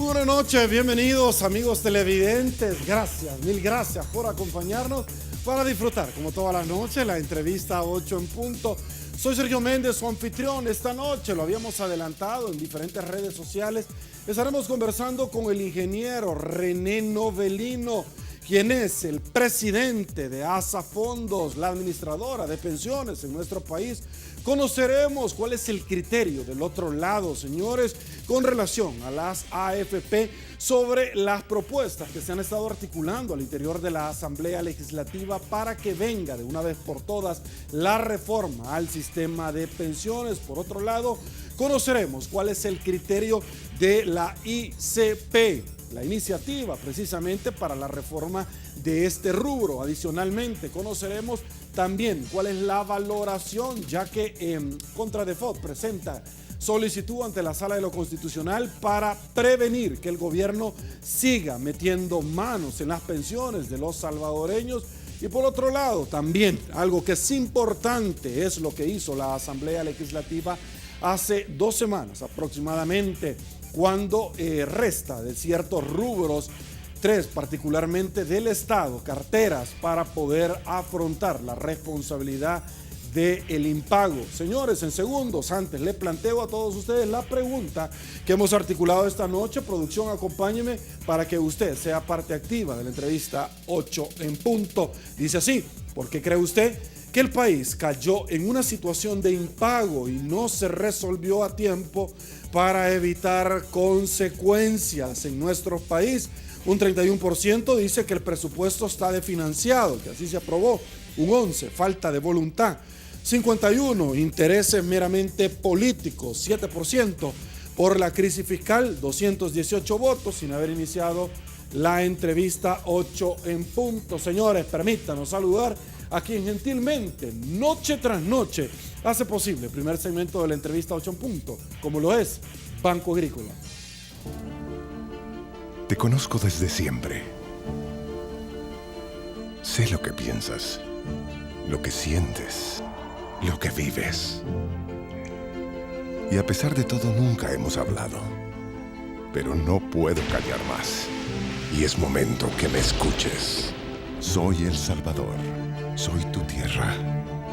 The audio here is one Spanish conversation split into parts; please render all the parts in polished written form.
buenas noches, bienvenidos amigos televidentes. Gracias, mil gracias por acompañarnos para disfrutar, como todas las noches, la entrevista 8 en punto. Soy Sergio Méndez, su anfitrión. Esta noche lo habíamos adelantado en diferentes redes sociales. Estaremos conversando con el ingeniero René Novelino, quien es el presidente de ASA Fondos, la administradora de pensiones en nuestro país. Conoceremos cuál es el criterio del otro lado, señores, con relación a las AFP sobre las propuestas que se han estado articulando al interior de la Asamblea Legislativa para que venga de una vez por todas la reforma al sistema de pensiones. Por otro lado, conoceremos cuál es el criterio de la ICP, la iniciativa precisamente para la reforma de este rubro. Adicionalmente, conoceremos también cuál es la valoración, ya que Contradefot presenta solicitud ante la Sala de lo Constitucional para prevenir que el gobierno siga metiendo manos en las pensiones de los salvadoreños. Y por otro lado, también algo que es importante es lo que hizo la Asamblea Legislativa hace 2 semanas aproximadamente, cuando resta de ciertos rubros, 3 particularmente del Estado, carteras para poder afrontar la responsabilidad del impago. Señores, en segundos, antes le planteo a todos ustedes la pregunta que hemos articulado esta noche. Producción, acompáñeme para que usted sea parte activa de la entrevista 8 en punto. Dice así: ¿por qué cree usted que el país cayó en una situación de impago y no se resolvió a tiempo para evitar consecuencias en nuestro país? Un 31% dice que el presupuesto está desfinanciado, que así se aprobó. Un 11%, falta de voluntad. 51%, intereses meramente políticos. 7%, por la crisis fiscal. 218 votos sin haber iniciado la entrevista 8 en punto. Señores, permítanos saludar a quien gentilmente, noche tras noche, hace posible el primer segmento de la entrevista 8 en punto, como lo es Banco Agrícola. Te conozco desde siempre. Sé lo que piensas, lo que sientes, lo que vives. Y a pesar de todo, nunca hemos hablado. Pero no puedo callar más. Y es momento que me escuches. Soy El Salvador. Soy tu tierra,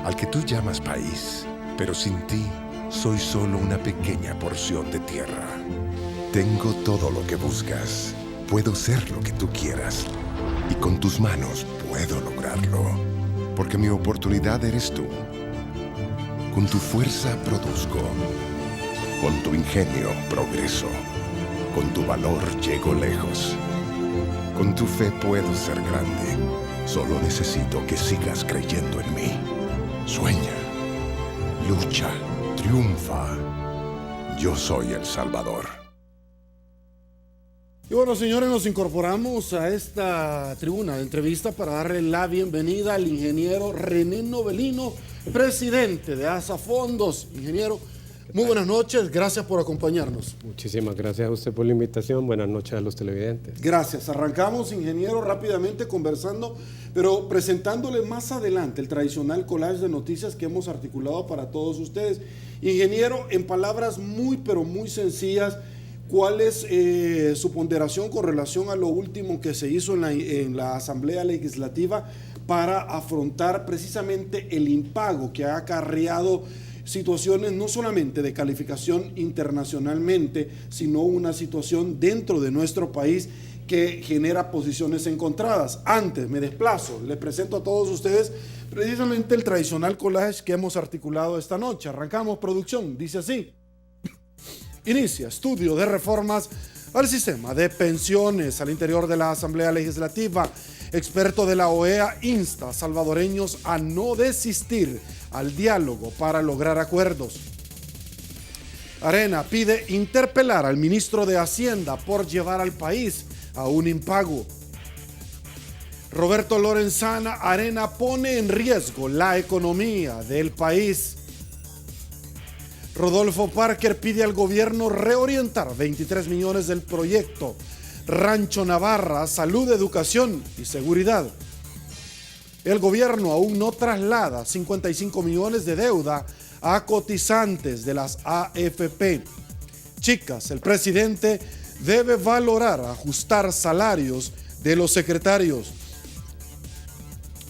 al que tú llamas país. Pero sin ti, soy solo una pequeña porción de tierra. Tengo todo lo que buscas. Puedo ser lo que tú quieras. Y con tus manos puedo lograrlo. Porque mi oportunidad eres tú. Con tu fuerza produzco. Con tu ingenio progreso. Con tu valor llego lejos. Con tu fe puedo ser grande. Solo necesito que sigas creyendo en mí. Sueña, lucha, triunfa. Yo soy El Salvador. Y bueno, señores, nos incorporamos a esta tribuna de entrevista para darle la bienvenida al ingeniero René Novelino, presidente de ASA Fondos. Ingeniero, muy buenas noches, gracias por acompañarnos. Muchísimas gracias a usted por la invitación, buenas noches a los televidentes. Gracias, arrancamos, ingeniero, rápidamente conversando, pero presentándole más adelante el tradicional collage de noticias que hemos articulado para todos ustedes. Ingeniero, en palabras muy pero muy sencillas, ¿cuál es su ponderación con relación a lo último que se hizo en la Asamblea Legislativa para afrontar precisamente el impago que ha acarreado situaciones no solamente de calificación internacionalmente, sino una situación dentro de nuestro país que genera posiciones encontradas? Antes me desplazo, les presento a todos ustedes precisamente el tradicional collage que hemos articulado esta noche. Arrancamos, producción, dice así: inicia estudio de reformas al sistema de pensiones al interior de la Asamblea Legislativa. Experto de la OEA insta a salvadoreños a no desistir al diálogo para lograr acuerdos. Arena pide interpelar al ministro de Hacienda por llevar al país a un impago. Roberto Lorenzana: Arena pone en riesgo la economía del país. Rodolfo Parker pide al gobierno reorientar 23 millones del proyecto Rancho Navarra, salud, educación y seguridad. El gobierno aún no traslada 55 millones de deuda a cotizantes de las AFP. Chicas, el presidente debe valorar ajustar salarios de los secretarios.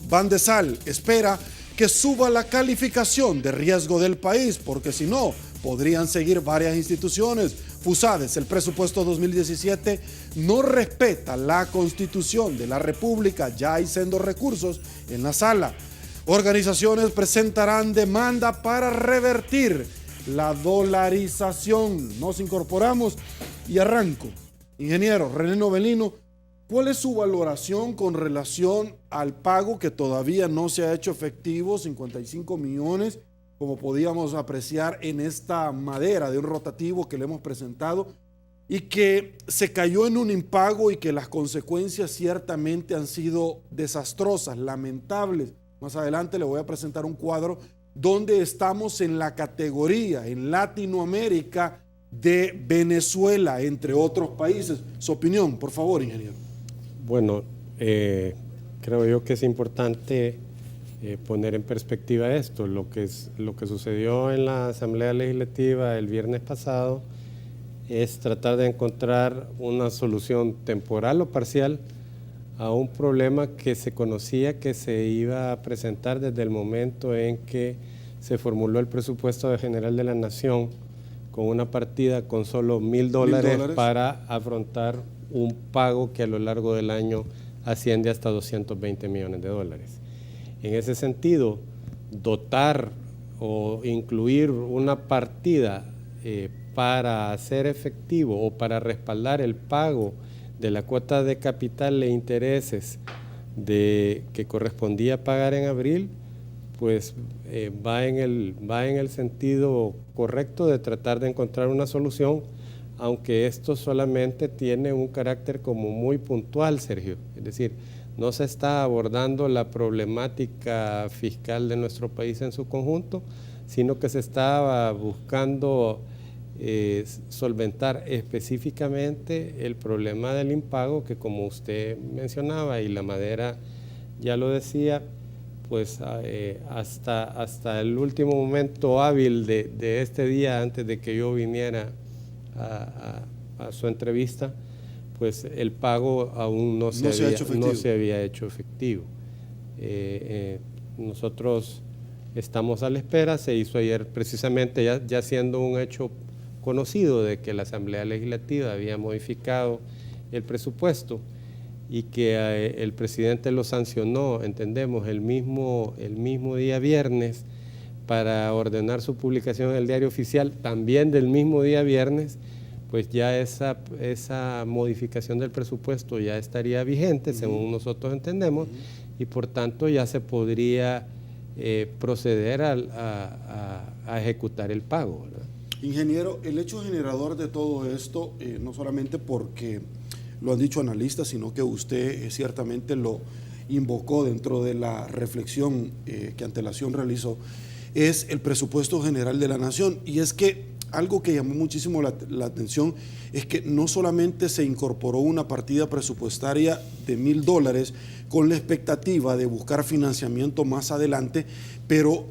Bandesal espera que suba la calificación de riesgo del país, porque si no, podrían seguir varias instituciones. FUSADES, el presupuesto 2017 no respeta la Constitución de la República, ya hay sendos recursos en la sala. Organizaciones presentarán demanda para revertir la dolarización. Nos incorporamos y arranco. Ingeniero René Novelino, ¿cuál es su valoración con relación al pago que todavía no se ha hecho efectivo, 55 millones, como podíamos apreciar en esta madera de un rotativo que le hemos presentado, y que se cayó en un impago y que las consecuencias ciertamente han sido desastrosas, lamentables? Más adelante le voy a presentar un cuadro donde estamos en la categoría, en Latinoamérica, de Venezuela, entre otros países. Su opinión, por favor, ingeniero. Bueno, creo yo que es importante poner en perspectiva esto. Lo que sucedió en la Asamblea Legislativa el viernes pasado es tratar de encontrar una solución temporal o parcial a un problema que se conocía que se iba a presentar desde el momento en que se formuló el presupuesto general de la Nación, con una partida con solo $1,000 para afrontar un pago que a lo largo del año asciende hasta $220 millones. En ese sentido, dotar o incluir una partida para hacer efectivo o para respaldar el pago de la cuota de capital e intereses que correspondía pagar en abril, pues va en el sentido correcto de tratar de encontrar una solución, aunque esto solamente tiene un carácter como muy puntual, Sergio. Es decir, no se está abordando la problemática fiscal de nuestro país en su conjunto, sino que se estaba buscando solventar específicamente el problema del impago, que como usted mencionaba y la madera ya lo decía, pues hasta el último momento hábil de este día, antes de que yo viniera a su entrevista, pues el pago aún no se había hecho efectivo. Nosotros estamos a la espera. Se hizo ayer precisamente, ya siendo un hecho conocido, de que la Asamblea Legislativa había modificado el presupuesto y que el presidente lo sancionó, entendemos, el mismo día viernes, para ordenar su publicación en el Diario Oficial, también del mismo día viernes, pues ya esa modificación del presupuesto ya estaría vigente, según nosotros entendemos, y por tanto ya se podría proceder a ejecutar el pago, ¿verdad? Ingeniero, el hecho generador de todo esto, no solamente porque lo han dicho analistas, sino que usted ciertamente lo invocó dentro de la reflexión que Antelación realizó, es el presupuesto general de la Nación. Y es que algo que llamó muchísimo la atención es que no solamente se incorporó una partida presupuestaria de $1,000 con la expectativa de buscar financiamiento más adelante, pero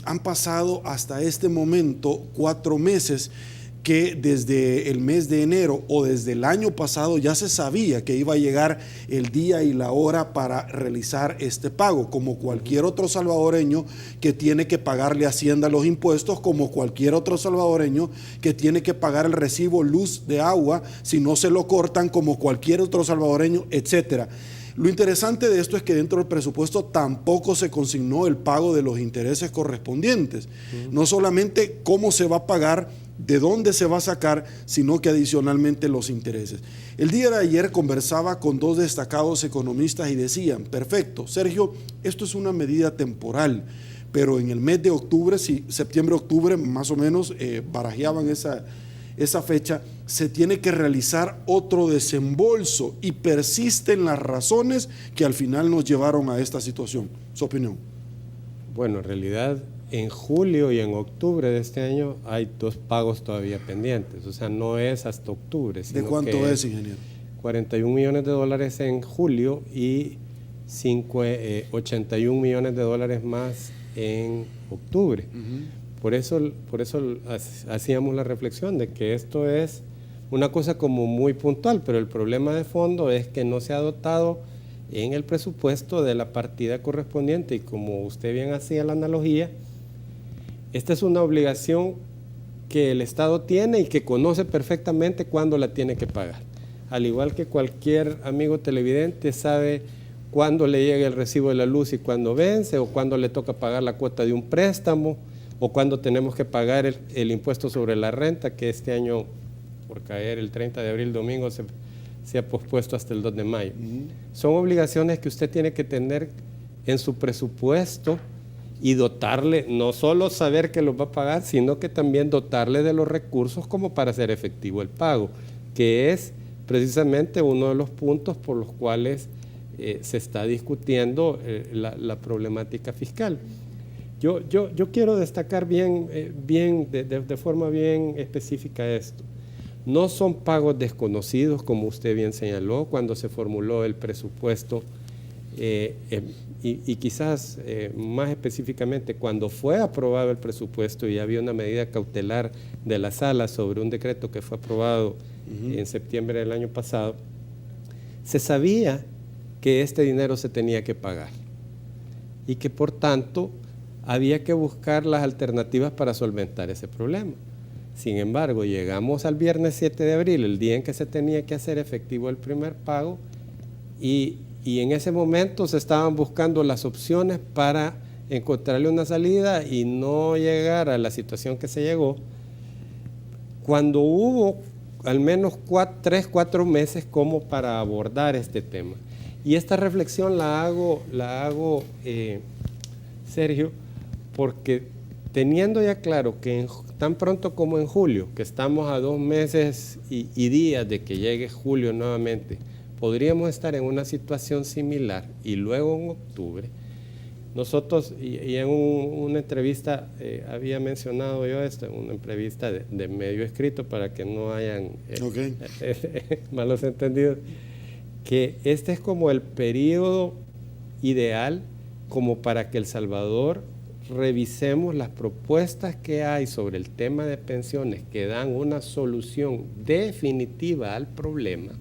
han pasado hasta este momento 4 meses que desde el mes de enero o desde el año pasado ya se sabía que iba a llegar el día y la hora para realizar este pago, como cualquier otro salvadoreño que tiene que pagarle a Hacienda los impuestos, como cualquier otro salvadoreño que tiene que pagar el recibo luz de agua si no se lo cortan, como cualquier otro salvadoreño, etcétera. Lo interesante de esto es que dentro del presupuesto tampoco se consignó el pago de los intereses correspondientes. No solamente cómo se va a pagar, de dónde se va a sacar, sino que adicionalmente los intereses. El día de ayer conversaba con 2 destacados economistas y decían: perfecto, Sergio, esto es una medida temporal, pero en el mes de octubre, septiembre-octubre más o menos, barajeaban esa fecha, se tiene que realizar otro desembolso, y persisten las razones que al final nos llevaron a esta situación. ¿Su opinión? Bueno, en realidad en julio y en octubre de este año hay 2 pagos todavía pendientes, o sea, no es hasta octubre. ¿De cuánto es, ingeniero? $41 millones en julio y 81 millones de dólares más en octubre. Por eso hacíamos la reflexión de que esto es una cosa como muy puntual, pero el problema de fondo es que no se ha dotado en el presupuesto de la partida correspondiente, y como usted bien hacía la analogía, esta es una obligación que el Estado tiene y que conoce perfectamente cuándo la tiene que pagar. Al igual que cualquier amigo televidente sabe cuándo le llega el recibo de la luz y cuándo vence, o cuándo le toca pagar la cuota de un préstamo, o cuándo tenemos que pagar el impuesto sobre la renta, que este año, por caer el 30 de abril, domingo, se ha pospuesto hasta el 2 de mayo. Son obligaciones que usted tiene que tener en su presupuesto y dotarle, no solo saber que los va a pagar, sino que también dotarle de los recursos como para hacer efectivo el pago, que es precisamente uno de los puntos por los cuales se está discutiendo la problemática fiscal. Yo quiero destacar de forma bien específica esto. No son pagos desconocidos, como usted bien señaló, cuando se formuló el presupuesto, y quizás más específicamente cuando fue aprobado el presupuesto y había una medida cautelar de la sala sobre un decreto que fue aprobado en septiembre del año pasado, se sabía que este dinero se tenía que pagar y que por tanto había que buscar las alternativas para solventar ese problema. Sin embargo, llegamos al viernes 7 de abril, el día en que se tenía que hacer efectivo el primer pago, y en ese momento se estaban buscando las opciones para encontrarle una salida y no llegar a la situación que se llegó, cuando hubo al menos 3-4 meses como para abordar este tema. Y esta reflexión la hago Sergio, porque teniendo ya claro que tan pronto como en julio, que estamos a 2 meses y días de que llegue julio nuevamente, podríamos estar en una situación similar, y luego en octubre, nosotros, y en una entrevista había mencionado yo esto, en una entrevista de medio escrito para que no hayan malos entendidos, que este es como el periodo ideal como para que El Salvador revisemos las propuestas que hay sobre el tema de pensiones que dan una solución definitiva al problema,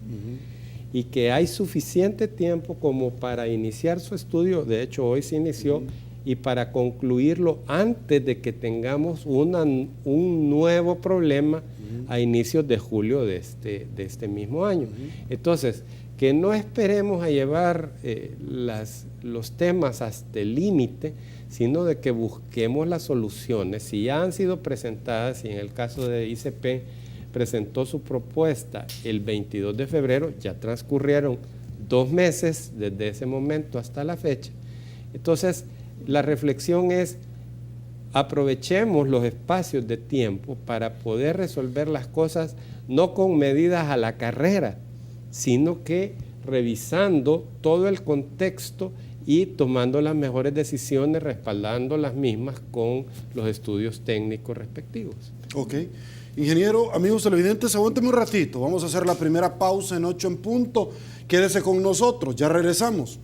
y que hay suficiente tiempo como para iniciar su estudio. De hecho, hoy se inició, y para concluirlo antes de que tengamos un nuevo problema a inicios de julio de este mismo año. Entonces, que no esperemos a llevar los temas hasta el límite, sino de que busquemos las soluciones. Si ya han sido presentadas, y en el caso de ICP presentó su propuesta el 22 de febrero, ya transcurrieron 2 meses desde ese momento hasta la fecha. Entonces, la reflexión es: aprovechemos los espacios de tiempo para poder resolver las cosas, no con medidas a la carrera, sino que revisando todo el contexto y tomando las mejores decisiones, respaldando las mismas con los estudios técnicos respectivos. Ok. Ingeniero, amigos televidentes, aguánteme un ratito. Vamos a hacer la primera pausa en 8 en punto. Quédese con nosotros, ya regresamos.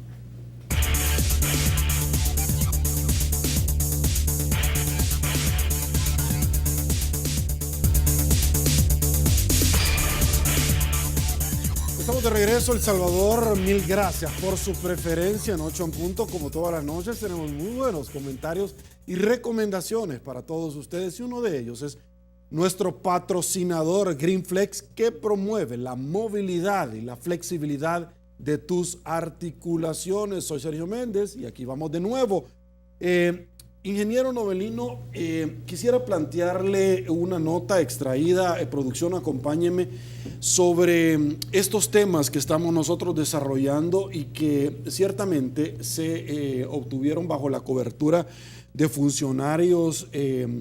Estamos de regreso, El Salvador. Mil gracias por su preferencia en 8 en punto. Como todas las noches, tenemos muy buenos comentarios y recomendaciones para todos ustedes, y uno de ellos es nuestro patrocinador GreenFlex, que promueve la movilidad y la flexibilidad de tus articulaciones. Soy Sergio Méndez y aquí vamos de nuevo. Ingeniero Novelino, quisiera plantearle una nota extraída, producción, acompáñeme, sobre estos temas que estamos nosotros desarrollando y que ciertamente se obtuvieron bajo la cobertura de funcionarios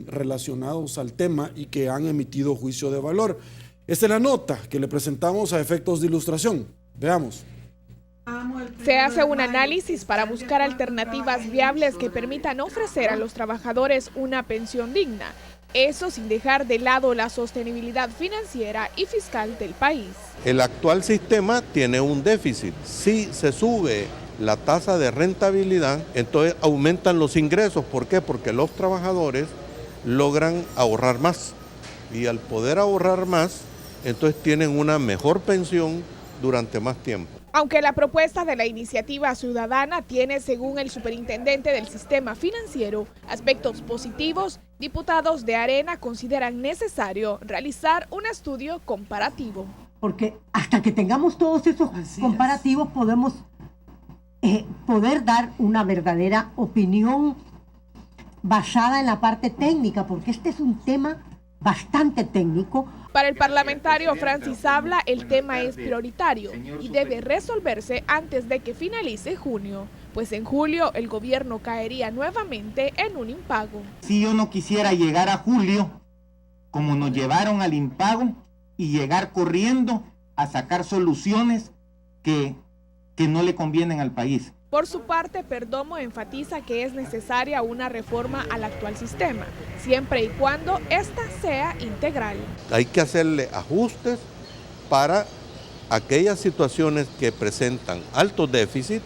relacionados al tema y que han emitido juicio de valor. Esta es la nota que le presentamos a efectos de ilustración. Veamos. Se hace un análisis para buscar alternativas viables que permitan ofrecer a los trabajadores una pensión digna. Eso sin dejar de lado la sostenibilidad financiera y fiscal del país. El actual sistema tiene un déficit. Si se sube la tasa de rentabilidad, entonces aumentan los ingresos. ¿Por qué? Porque los trabajadores logran ahorrar más. Y al poder ahorrar más, entonces tienen una mejor pensión durante más tiempo. Aunque la propuesta de la iniciativa ciudadana tiene, según el superintendente del sistema financiero, aspectos positivos, diputados de Arena consideran necesario realizar un estudio comparativo. Porque hasta que tengamos todos esos comparativos podemos poder dar una verdadera opinión basada en la parte técnica, porque este es un tema bastante técnico. Para el parlamentario Francis Habla, el tema es prioritario y debe resolverse antes de que finalice junio, pues en julio el gobierno caería nuevamente en un impago. Si yo no quisiera llegar a julio, como nos llevaron al impago, y llegar corriendo a sacar soluciones que no le convienen al país. Por su parte, Perdomo enfatiza que es necesaria una reforma al actual sistema, siempre y cuando ésta sea integral. Hay que hacerle ajustes para aquellas situaciones que presentan altos déficits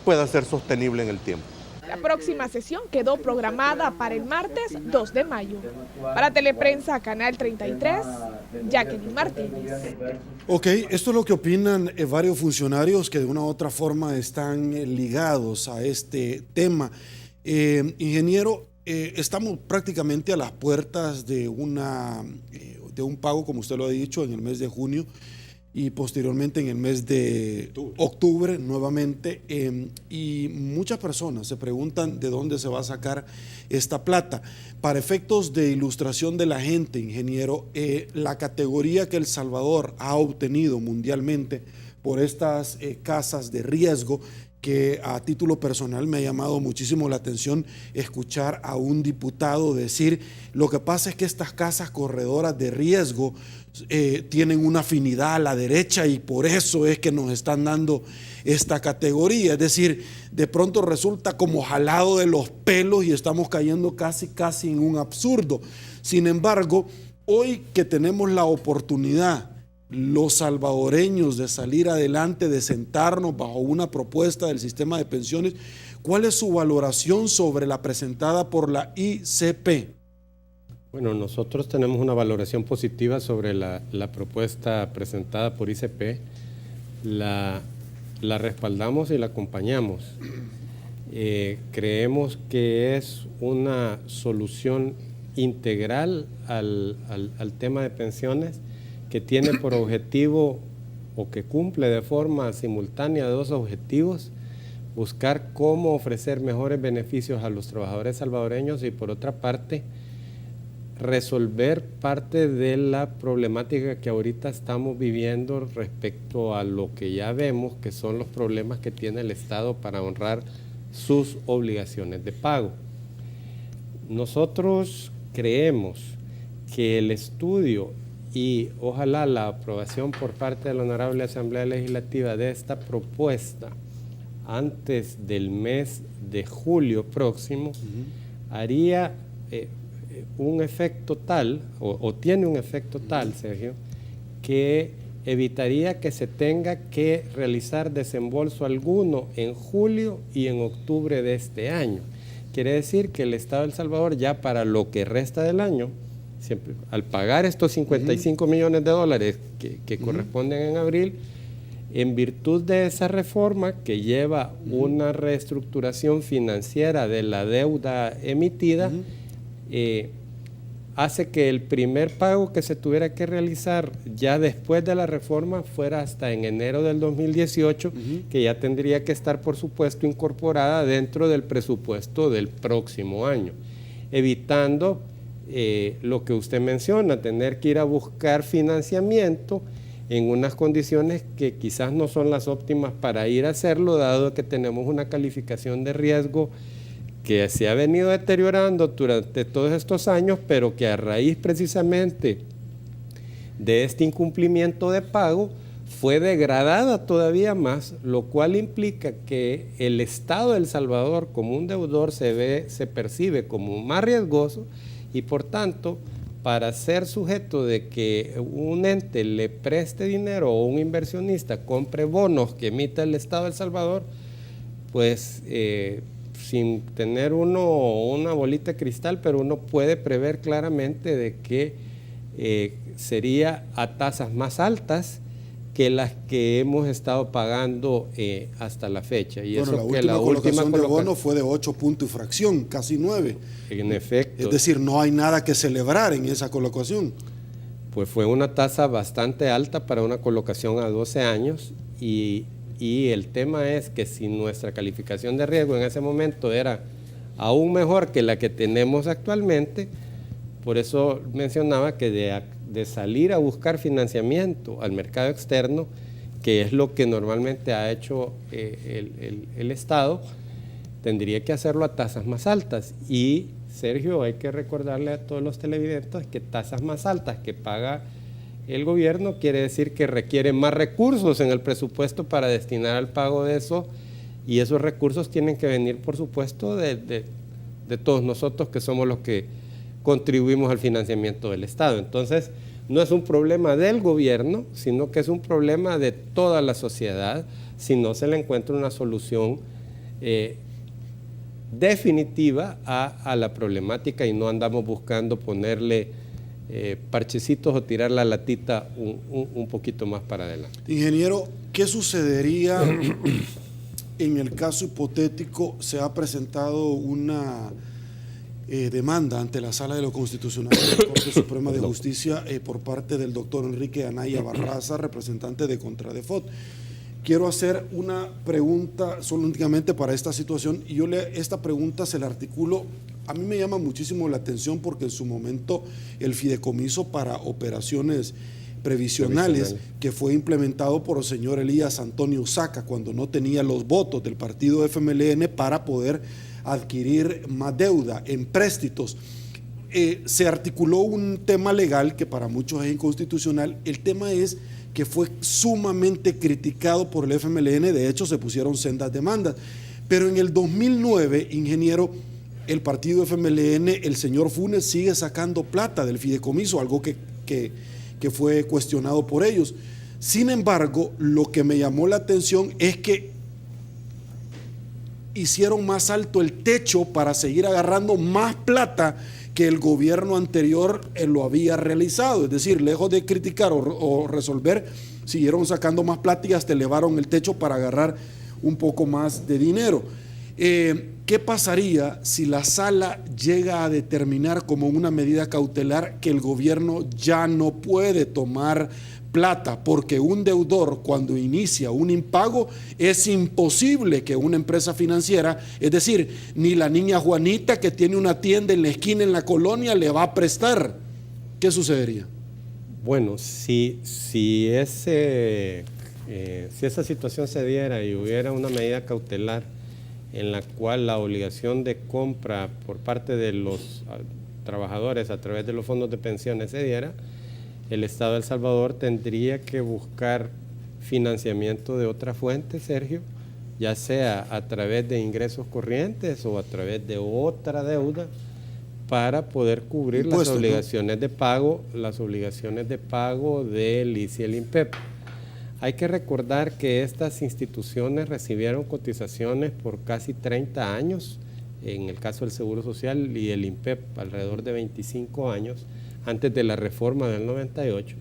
pueda ser sostenible en el tiempo. La próxima sesión quedó programada para el martes 2 de mayo. Para Teleprensa, Canal 33, Jacqueline Martínez. Ok, esto es lo que opinan varios funcionarios que de una u otra forma están ligados a este tema. Ingeniero, estamos prácticamente a las puertas de un pago, como usted lo ha dicho, en el mes de junio y posteriormente en el mes de octubre nuevamente, y muchas personas se preguntan de dónde se va a sacar esta plata. Para efectos de ilustración de la gente, ingeniero, la categoría que El Salvador ha obtenido mundialmente por estas casas de riesgo, que a título personal me ha llamado muchísimo la atención escuchar a un diputado decir, lo que pasa es que estas casas corredoras de riesgo tienen una afinidad a la derecha y por eso es que nos están dando esta categoría. Es decir, de pronto resulta como jalado de los pelos y estamos cayendo casi en un absurdo. Sin embargo, hoy que tenemos la oportunidad, los salvadoreños, de salir adelante, de sentarnos bajo una propuesta del sistema de pensiones, ¿cuál es su valoración sobre la presentada por la ICP? Bueno, nosotros tenemos una valoración positiva sobre la propuesta presentada por ICP. La respaldamos y la acompañamos. Creemos que es una solución integral al tema de pensiones, que tiene por objetivo o que cumple de forma simultánea dos objetivos: buscar cómo ofrecer mejores beneficios a los trabajadores salvadoreños y, por otra parte, resolver parte de la problemática que ahorita estamos viviendo respecto a lo que ya vemos que son los problemas que tiene el Estado para honrar sus obligaciones de pago. Nosotros creemos que el estudio y ojalá la aprobación por parte de la Honorable Asamblea Legislativa de esta propuesta antes del mes de julio próximo haría un efecto tal, o tiene un efecto tal, Sergio, que evitaría que se tenga que realizar desembolso alguno en julio y en octubre de este año. Quiere decir que el Estado de El Salvador ya para lo que resta del año, siempre, al pagar estos 55 millones de dólares que corresponden en abril, en virtud de esa reforma que lleva una reestructuración financiera de la deuda emitida, hace que el primer pago que se tuviera que realizar ya después de la reforma fuera hasta en enero del 2018, que ya tendría que estar, por supuesto, incorporada dentro del presupuesto del próximo año, evitando lo que usted menciona, tener que ir a buscar financiamiento en unas condiciones que quizás no son las óptimas para ir a hacerlo, dado que tenemos una calificación de riesgo que se ha venido deteriorando durante todos estos años, pero que a raíz precisamente de este incumplimiento de pago fue degradada todavía más, lo cual implica que el Estado de El Salvador como un deudor se percibe como más riesgoso y, por tanto, para ser sujeto de que un ente le preste dinero o un inversionista compre bonos que emita el Estado de El Salvador, pues sin tener uno una bolita de cristal, pero uno puede prever claramente de que sería a tasas más altas que las que hemos estado pagando hasta la fecha. Y bueno, eso la última colocación de bono fue de 8 puntos y fracción, casi 9. En efecto. Es decir, no hay nada que celebrar en esa colocación. Pues fue una tasa bastante alta para una colocación a 12 años y el tema es que si nuestra calificación de riesgo en ese momento era aún mejor que la que tenemos actualmente, por eso mencionaba que de salir a buscar financiamiento al mercado externo, que es lo que normalmente ha hecho el Estado, tendría que hacerlo a tasas más altas. Y Sergio, hay que recordarle a todos los televidentes que tasas más altas que paga el gobierno quiere decir que requiere más recursos en el presupuesto para destinar al pago de eso, y esos recursos tienen que venir, por supuesto, de todos nosotros que somos los que contribuimos al financiamiento del Estado. Entonces, no es un problema del gobierno, sino que es un problema de toda la sociedad si no se le encuentra una solución definitiva a la problemática y no andamos buscando ponerle parchecitos o tirar la latita un poquito más para adelante. Ingeniero, ¿qué sucedería en el caso hipotético? Se ha presentado una demanda ante la Sala de lo Constitucional de la Corte Suprema de Justicia por parte del doctor Enrique Anaya Barraza, representante de Contradefot. Quiero hacer una pregunta solo únicamente para esta situación, y esta pregunta se la articulo. A mí me llama muchísimo la atención porque en su momento el fideicomiso para operaciones previsionales que fue implementado por el señor Elías Antonio Saca cuando no tenía los votos del partido FMLN para poder adquirir más deuda, empréstitos. Se articuló un tema legal que para muchos es inconstitucional. El tema es que fue sumamente criticado por el FMLN, de hecho se pusieron sendas demandas. Pero en el 2009, ingeniero, el partido FMLN, el señor Funes sigue sacando plata del fideicomiso, algo que fue cuestionado por ellos. Sin embargo, lo que me llamó la atención es que hicieron más alto el techo para seguir agarrando más plata que el gobierno anterior lo había realizado. Es decir, lejos de criticar o resolver, siguieron sacando más plata y hasta elevaron el techo para agarrar un poco más de dinero. ¿Qué pasaría si la sala llega a determinar como una medida cautelar que el gobierno ya no puede tomar plata? Porque un deudor, cuando inicia un impago, es imposible que una empresa financiera, es decir, ni la niña Juanita que tiene una tienda en la esquina en la colonia le va a prestar. ¿Qué sucedería? Bueno, si esa situación se diera y hubiera una medida cautelar en la cual la obligación de compra por parte de los trabajadores a través de los fondos de pensiones se diera, el Estado de El Salvador tendría que buscar financiamiento de otra fuente, Sergio, ya sea a través de ingresos corrientes o a través de otra deuda, para poder cubrir las obligaciones de pago del ICE y el INPEP. Hay que recordar que estas instituciones recibieron cotizaciones por casi 30 años, en el caso del Seguro Social y el INPEP alrededor de 25 años, antes de la reforma del 98,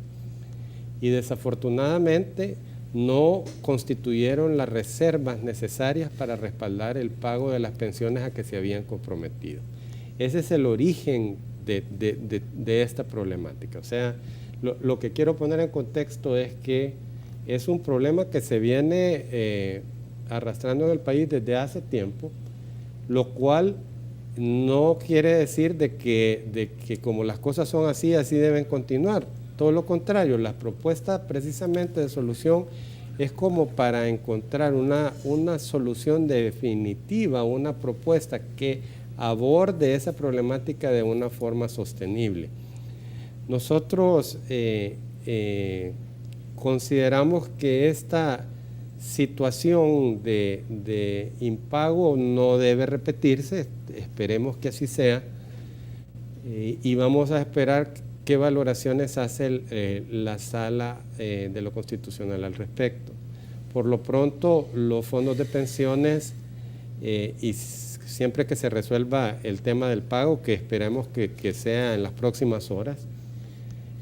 y desafortunadamente no constituyeron las reservas necesarias para respaldar el pago de las pensiones a que se habían comprometido. Ese es el origen de esta problemática. O sea, lo que quiero poner en contexto es que es un problema que se viene arrastrando en el país desde hace tiempo, lo cual no quiere decir de que como las cosas son así deben continuar. Todo lo contrario, la propuesta precisamente de solución es como para encontrar una solución definitiva, una propuesta que aborde esa problemática de una forma sostenible. Nosotros consideramos que esta situación de impago no debe repetirse, esperemos que así sea, y vamos a esperar qué valoraciones hace la Sala de lo Constitucional al respecto. Por lo pronto, los fondos de pensiones, y siempre que se resuelva el tema del pago, que esperemos que sea en las próximas horas,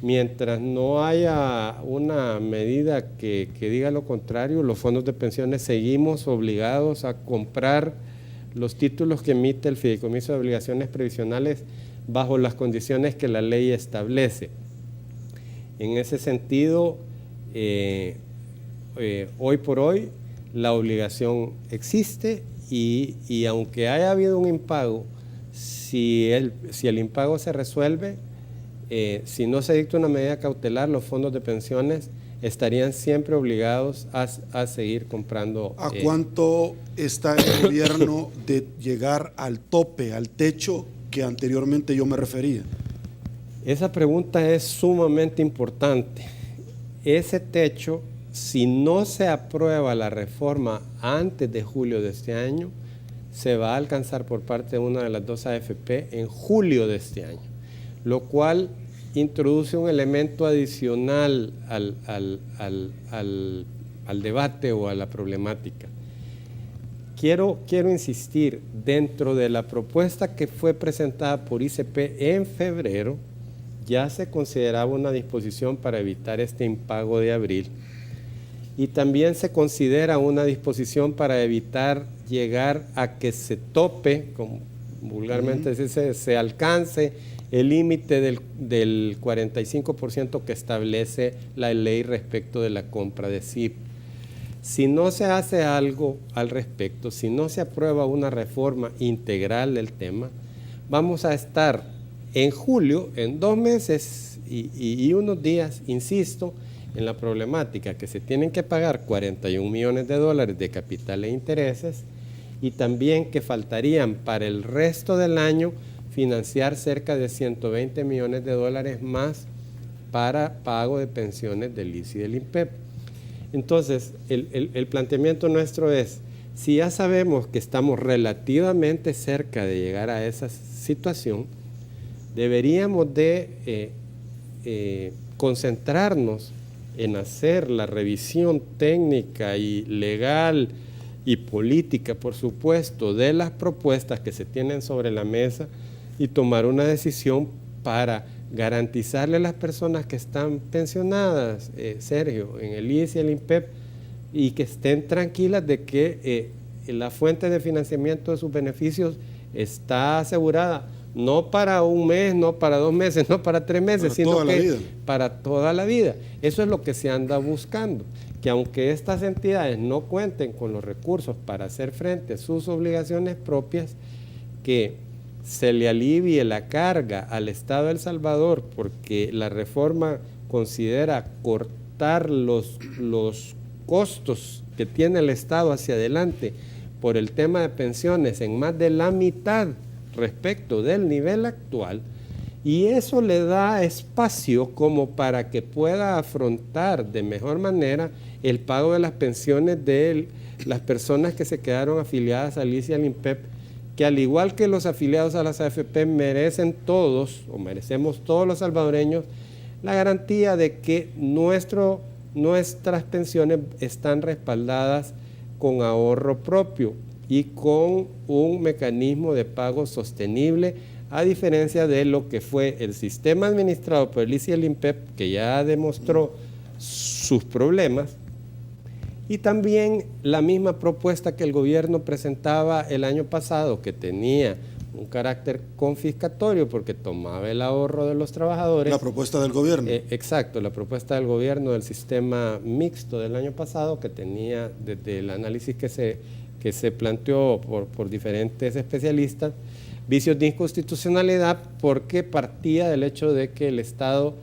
Mientras no haya una medida que diga lo contrario, los fondos de pensiones seguimos obligados a comprar los títulos que emite el Fideicomiso de Obligaciones Previsionales bajo las condiciones que la ley establece. En ese sentido, hoy por hoy la obligación existe y aunque haya habido un impago, si el impago se resuelve, si no se dicta una medida cautelar, los fondos de pensiones estarían siempre obligados a seguir comprando. ¿A cuánto está el gobierno de llegar al tope, al techo que anteriormente yo me refería? Esa pregunta es sumamente importante. Ese techo, si no se aprueba la reforma antes de julio de este año, se va a alcanzar por parte de una de las dos AFP en julio de este año, lo cual introduce un elemento adicional al debate o a la problemática. Quiero insistir, dentro de la propuesta que fue presentada por ICP en febrero, ya se consideraba una disposición para evitar este impago de abril y también se considera una disposición para evitar llegar a que se tope, como vulgarmente se alcance el límite del 45% que establece la ley respecto de la compra de SIP. Si no se hace algo al respecto, si no se aprueba una reforma integral del tema, vamos a estar en julio, en 2 meses y unos días, insisto, en la problemática que se tienen que pagar 41 millones de dólares de capital e intereses y también que faltarían para el resto del año financiar cerca de 120 millones de dólares más para pago de pensiones del ICS y del INPEP. Entonces, el planteamiento nuestro es, si ya sabemos que estamos relativamente cerca de llegar a esa situación, deberíamos de concentrarnos en hacer la revisión técnica y legal y política, por supuesto, de las propuestas que se tienen sobre la mesa y tomar una decisión para garantizarle a las personas que están pensionadas, Sergio, en el ICS y el INPEP, y que estén tranquilas de que la fuente de financiamiento de sus beneficios está asegurada, no para 1 mes, no para 2 meses, no para 3 meses, sino que para toda la vida. Eso es lo que se anda buscando, que aunque estas entidades no cuenten con los recursos para hacer frente a sus obligaciones propias, que se le alivie la carga al Estado de El Salvador, porque la reforma considera cortar los costos que tiene el Estado hacia adelante por el tema de pensiones en más de la mitad respecto del nivel actual, y eso le da espacio como para que pueda afrontar de mejor manera el pago de las pensiones de las personas que se quedaron afiliadas al ICS y al INPEP, que al igual que los afiliados a las AFP merecen todos, o merecemos todos los salvadoreños, la garantía de que nuestras pensiones están respaldadas con ahorro propio y con un mecanismo de pago sostenible, a diferencia de lo que fue el sistema administrado por el ICS y el INPEP, que ya demostró sus problemas, y también la misma propuesta que el gobierno presentaba el año pasado, que tenía un carácter confiscatorio porque tomaba el ahorro de los trabajadores. La propuesta del gobierno. Exacto, la propuesta del gobierno del sistema mixto del año pasado, que tenía desde el análisis que se planteó por diferentes especialistas, vicios de inconstitucionalidad porque partía del hecho de que el Estado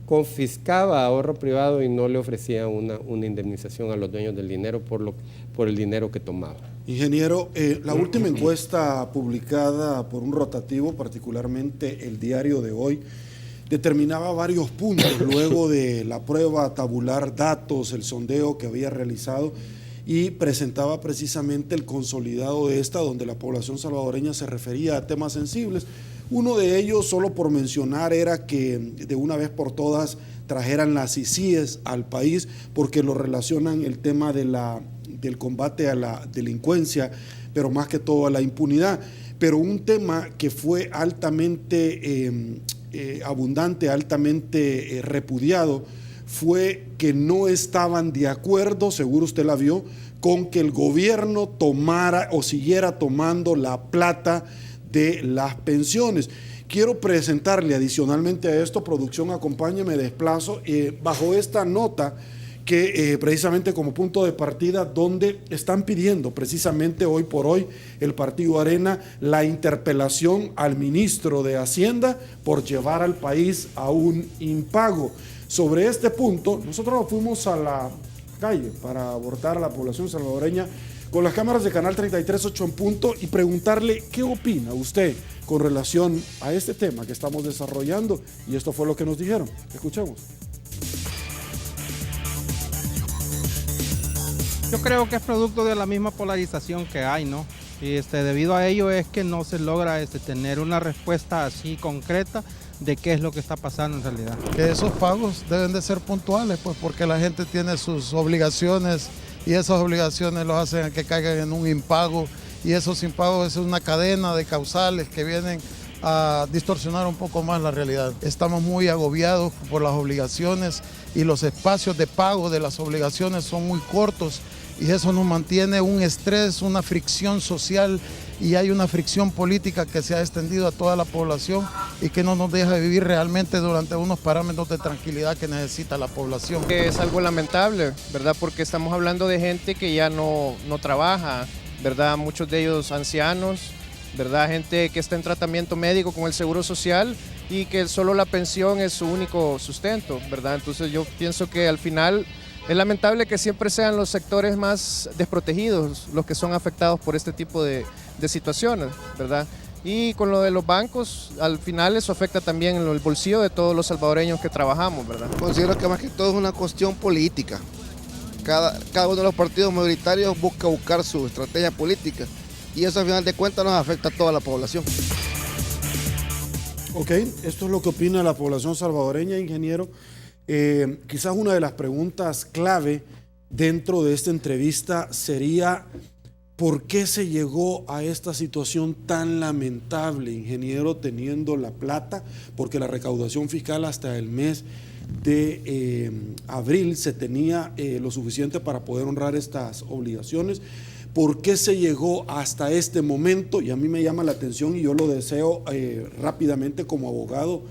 confiscaba ahorro privado y no le ofrecía una indemnización a los dueños del dinero por el dinero que tomaba. Ingeniero, la última encuesta publicada por un rotativo, particularmente el Diario de Hoy, determinaba varios puntos luego de la prueba tabular datos, el sondeo que había realizado, y presentaba precisamente el consolidado de esta, donde la población salvadoreña se refería a temas sensibles. Uno de ellos, solo por mencionar, era que de una vez por todas trajeran las ICIES al país, porque lo relacionan el tema del combate a la delincuencia, pero más que todo a la impunidad. Pero un tema que fue altamente abundante, altamente repudiado, fue que no estaban de acuerdo, seguro usted la vio, con que el gobierno tomara o siguiera tomando la plata de las pensiones. Quiero presentarle adicionalmente a esto, producción, acompáñeme, desplazo, bajo esta nota que precisamente como punto de partida, donde están pidiendo precisamente hoy por hoy el Partido Arena la interpelación al ministro de Hacienda por llevar al país a un impago. Sobre este punto, nosotros nos fuimos a la calle para abordar a la población salvadoreña con las cámaras de Canal 33 8 en punto y preguntarle qué opina usted con relación a este tema que estamos desarrollando, y esto fue lo que nos dijeron. Escuchemos. Yo creo que es producto de la misma polarización que hay, ¿no? Y debido a ello es que no se logra tener una respuesta así concreta de qué es lo que está pasando en realidad. Que esos pagos deben de ser puntuales, pues porque la gente tiene sus obligaciones y esas obligaciones los hacen a que caigan en un impago, y esos impagos es una cadena de causales que vienen a distorsionar un poco más la realidad. Estamos muy agobiados por las obligaciones y los espacios de pago de las obligaciones son muy cortos, y eso nos mantiene un estrés, una fricción social, y hay una fricción política que se ha extendido a toda la población y que no nos deja vivir realmente durante unos parámetros de tranquilidad que necesita la población. Es algo lamentable, ¿verdad? Porque estamos hablando de gente que ya no trabaja, ¿verdad? Muchos de ellos ancianos, ¿verdad? Gente que está en tratamiento médico con el Seguro Social y que solo la pensión es su único sustento, ¿verdad? Entonces yo pienso que al final es lamentable que siempre sean los sectores más desprotegidos los que son afectados por este tipo de situaciones, ¿verdad? Y con lo de los bancos, al final eso afecta también en el bolsillo de todos los salvadoreños que trabajamos, ¿verdad? Considero que más que todo es una cuestión política. Cada uno de los partidos mayoritarios buscar su estrategia política, y eso al final de cuentas nos afecta a toda la población. Ok, esto es lo que opina la población salvadoreña, ingeniero. Quizás una de las preguntas clave dentro de esta entrevista sería: ¿por qué se llegó a esta situación tan lamentable, ingeniero, teniendo la plata? Porque la recaudación fiscal hasta el mes de abril se tenía lo suficiente para poder honrar estas obligaciones. ¿Por qué se llegó hasta este momento? Y a mí me llama la atención, y yo lo deseo rápidamente como abogado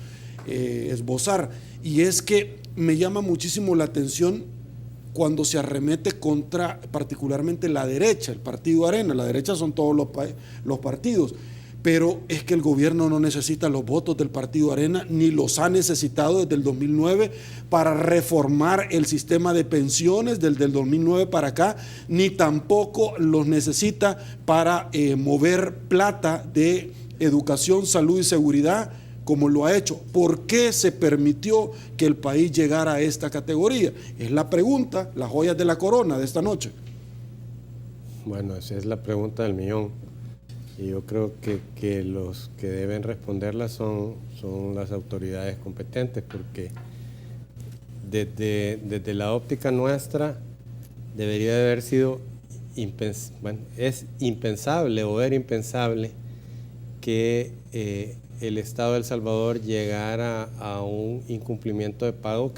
esbozar, y es que me llama muchísimo la atención cuando se arremete contra particularmente la derecha, el Partido Arena. La derecha son todos los partidos, pero es que el gobierno no necesita los votos del Partido Arena, ni los ha necesitado desde el 2009 para reformar el sistema de pensiones desde el 2009 para acá, ni tampoco los necesita para mover plata de educación, salud y seguridad, como lo ha hecho. ¿Por qué se permitió que el país llegara a esta categoría? Es la pregunta, las joyas de la corona de esta noche. Bueno, esa es la pregunta del millón. Y yo creo que los que deben responderla son las autoridades competentes, porque desde la óptica nuestra debería de haber sido es impensable o era impensable que el Estado de El Salvador llegara a un incumplimiento de pago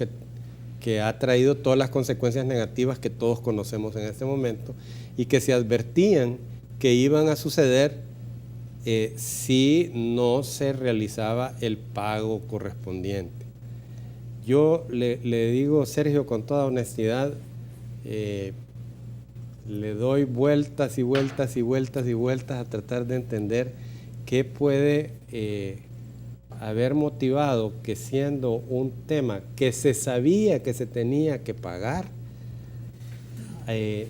que ha traído todas las consecuencias negativas que todos conocemos en este momento, y que se advertían que iban a suceder si no se realizaba el pago correspondiente. Yo le digo, Sergio, con toda honestidad, le doy vueltas y vueltas y vueltas y vueltas a tratar de entender qué puede haber motivado que, siendo un tema que se sabía que se tenía que pagar,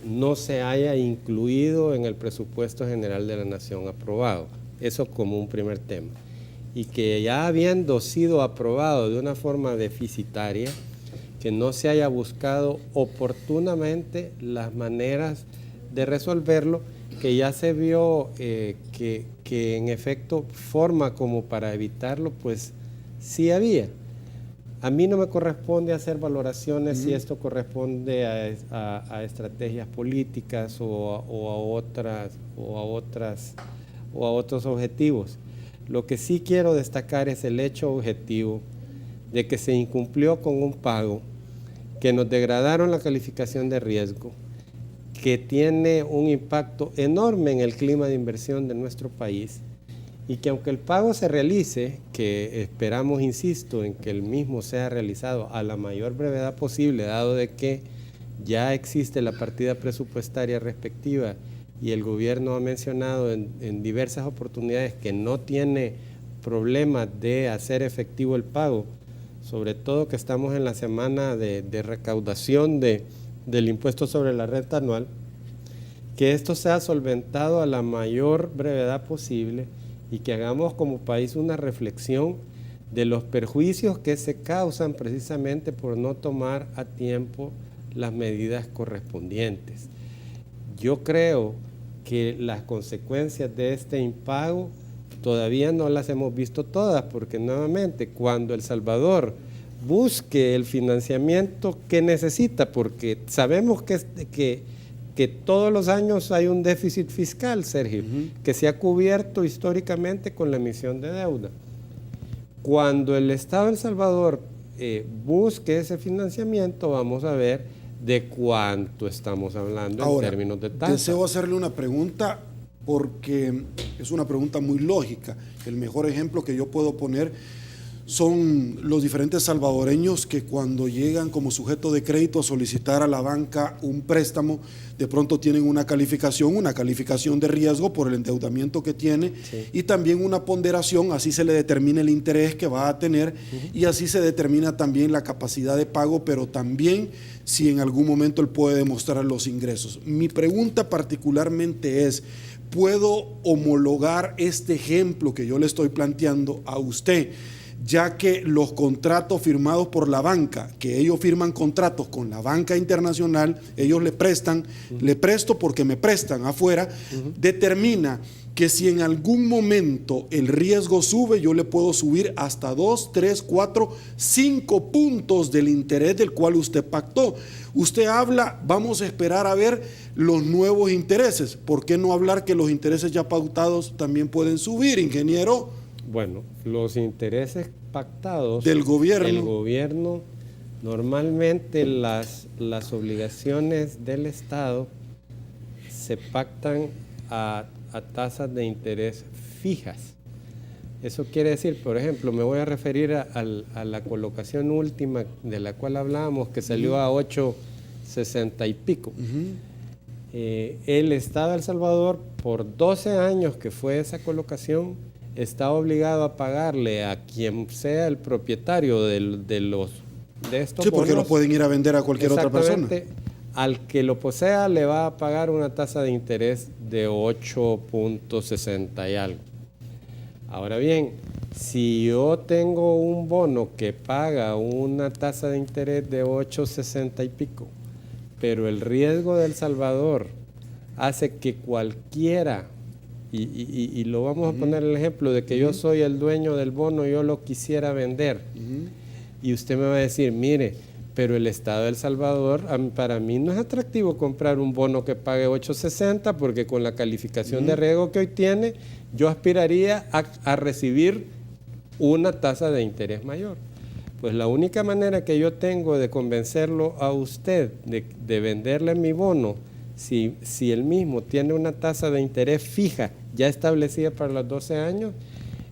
no se haya incluido en el presupuesto general de la Nación aprobado. Eso como un primer tema. Y que ya habiendo sido aprobado de una forma deficitaria, que no se haya buscado oportunamente las maneras de resolverlo, que ya se vio que en efecto forma como para evitarlo, pues sí había. A mí no me corresponde hacer valoraciones si esto corresponde a estrategias políticas o a otros objetivos, Lo que sí quiero destacar es el hecho objetivo de que se incumplió con un pago, que nos degradaron la calificación de riesgo, que tiene un impacto enorme en el clima de inversión de nuestro país, y que aunque el pago se realice, que esperamos, insisto, en que el mismo sea realizado a la mayor brevedad posible, dado de que ya existe la partida presupuestaria respectiva y el gobierno ha mencionado en diversas oportunidades que no tiene problema de hacer efectivo el pago, sobre todo que estamos en la semana de recaudación del impuesto sobre la renta anual, que esto sea solventado a la mayor brevedad posible y que hagamos como país una reflexión de los perjuicios que se causan precisamente por no tomar a tiempo las medidas correspondientes. Yo creo que las consecuencias de este impago todavía no las hemos visto todas, porque nuevamente cuando El Salvador busque el financiamiento que necesita, porque sabemos que todos los años hay un déficit fiscal, Sergio, que se ha cubierto históricamente con la emisión de deuda. Cuando el Estado de El Salvador busque ese financiamiento, vamos a ver de cuánto estamos hablando. Ahora, en términos de tasa. Deseo hacerle una pregunta porque es una pregunta muy lógica. El mejor ejemplo que yo puedo poner son los diferentes salvadoreños que cuando llegan como sujeto de crédito a solicitar a la banca un préstamo, de pronto tienen una calificación de riesgo por el endeudamiento que tiene, sí, y también una ponderación, así se le determina el interés que va a tener, y así se determina también la capacidad de pago, pero también si en algún momento él puede demostrar los ingresos. Mi pregunta particularmente es, ¿puedo homologar este ejemplo que yo le estoy planteando a usted? Ya que los contratos firmados por la banca, que ellos firman contratos con la banca internacional, ellos le prestan, le presto porque me prestan afuera, determina que si en algún momento el riesgo sube, yo le puedo subir hasta 2, 3, 4, 5 puntos del interés del cual usted pactó. Usted habla, vamos a esperar a ver los nuevos intereses. ¿Por qué no hablar que los intereses ya pautados también pueden subir, ingeniero? Bueno, los intereses pactados del gobierno. El gobierno, normalmente las obligaciones del Estado se pactan a tasas de interés fijas. Eso quiere decir, por ejemplo, me voy a referir a la colocación última de la cual hablábamos, que salió a 8.60 y pico. El Estado de El Salvador, por 12 años que fue esa colocación, está obligado a pagarle a quien sea el propietario de estos sí, porque bonos, lo pueden ir a vender a cualquier otra persona. Al que lo posea le va a pagar una tasa de interés de 8.60 y algo. Ahora bien, si yo tengo un bono que paga una tasa de interés de 8.60 y pico, pero el riesgo de El Salvador hace que cualquiera, y lo vamos a poner el ejemplo de que yo soy el dueño del bono, yo lo quisiera vender, y usted me va a decir, mire, pero el Estado de El Salvador, para mí no es atractivo comprar un bono que pague 8.60 porque con la calificación de riesgo que hoy tiene, yo aspiraría a recibir una tasa de interés mayor. Pues la única manera que yo tengo de convencerlo a usted de venderle mi bono, si él mismo tiene una tasa de interés fija ya establecida para los 12 años,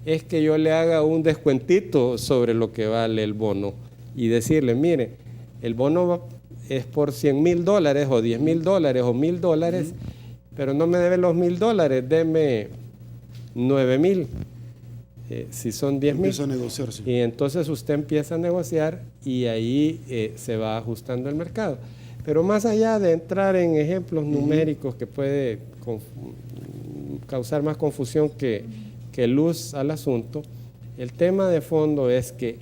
es que yo le haga un descuentito sobre lo que vale el bono y decirle, mire, el bono es por $100,000 o $10,000 o $1,000, pero no me debe los $1,000, deme 9,000. Si son 10,000. Empieza a negociar, sí. Y entonces usted empieza a negociar y ahí se va ajustando el mercado. Pero más allá de entrar en ejemplos numéricos que puede causar más confusión que luz al asunto, el tema de fondo es que